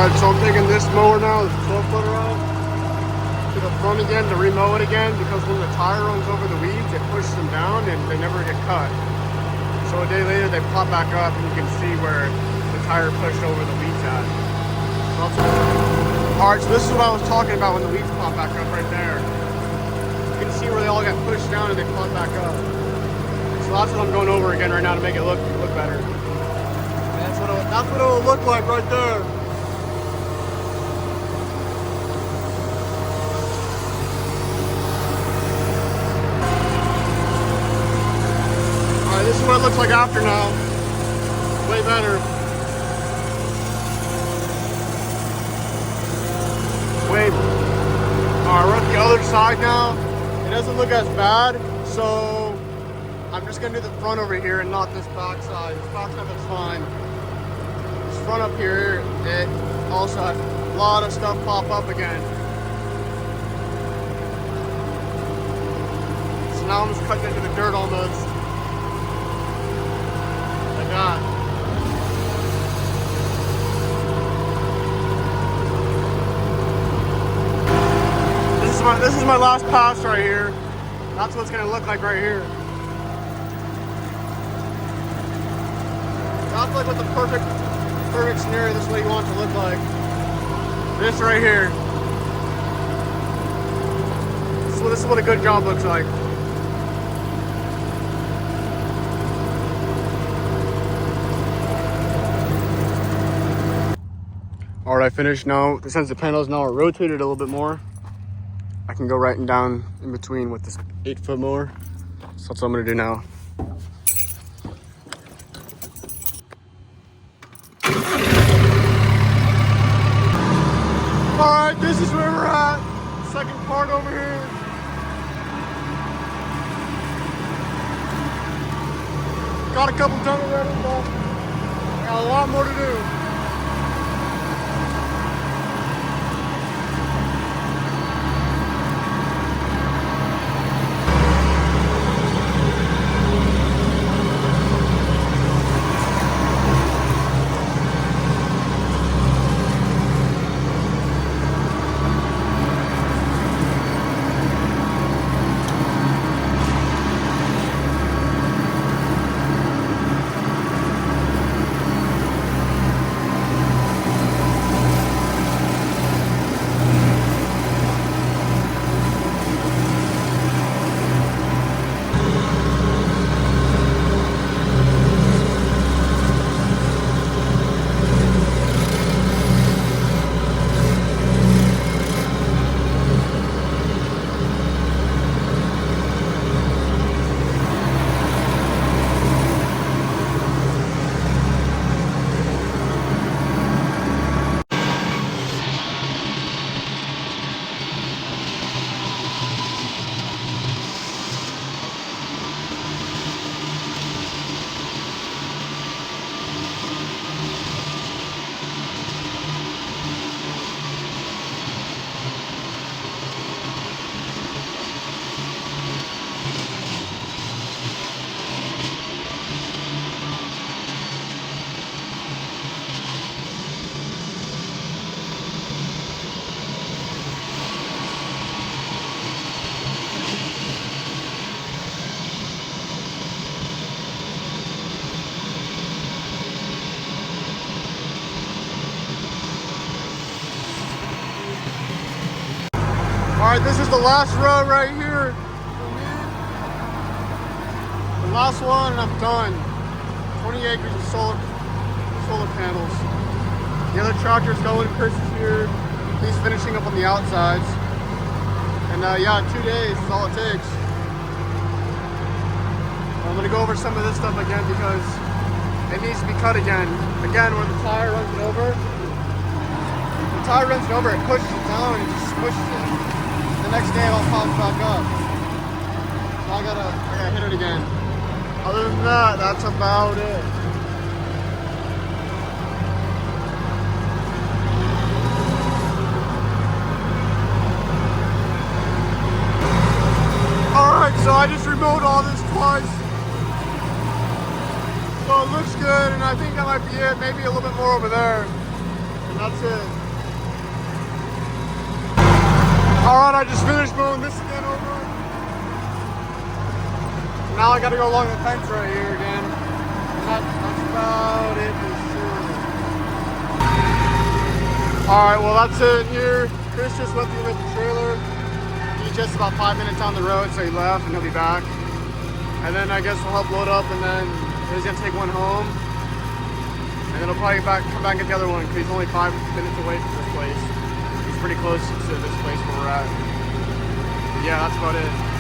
Alright, so I'm taking this mower now, this 12-footer out, to the front again to remow it again, because when the tire runs over the weeds, it pushes them down and they never get cut. So a day later, they pop back up and you can see where the tire pushed over the weeds at. Alright, so this is what I was talking about when the weeds pop back up right there. You can see where they all got pushed down and they pop back up. So that's what I'm going over again right now to make it look better. And that's what it will look like right there. Alright, this is what it looks like after now. Way better. Alright, we're at the other side now. It doesn't look as bad, so I'm just gonna do the front over here and not this back side. This back side looks fine. This front up here, it also had a lot of stuff pop up again. So now I'm just cutting into the dirt almost. Like that. This is my last pass right here. That's what it's gonna look like right here. That's like what the perfect scenario. This is what you want it to look like. This right here. This is what a good job looks like. All right, I finished now. Since the panels now are rotated a little bit more, I can go right and down in between with this 8-foot mower. So that's what I'm gonna do now. All right, this is where we're at. Second part over here. Got a couple done already, but got a lot more to do. Alright, this is the last row right here for me. The last one and I'm done. 20 acres of solar panels. The other tractor's going, Chris is here. He's finishing up on the outsides. And yeah, 2 days is all it takes. I'm gonna go over some of this stuff again because it needs to be cut again. Again, where the tire runs it over. The tire runs it over, it pushes it down and it just squishes it. The next day it all pops back up. So I gotta hit it again. Other than that, that's about it. Alright, so I just remowed all this twice. So it looks good, and I think that might be it. Maybe a little bit more over there. And that's it. God, I just finished mowing this again over. Now I gotta go along the fence right here again. That's about it for sure. Alright, well that's it here. Chris just went through with the trailer. He's just about 5 minutes down the road, so he left and he'll be back. And then I guess we'll help load up, and then he's gonna take one home. And then he'll probably come back and get the other one, because he's only 5 minutes away from this place. He's pretty close to this place where we're at. But yeah, that's about it.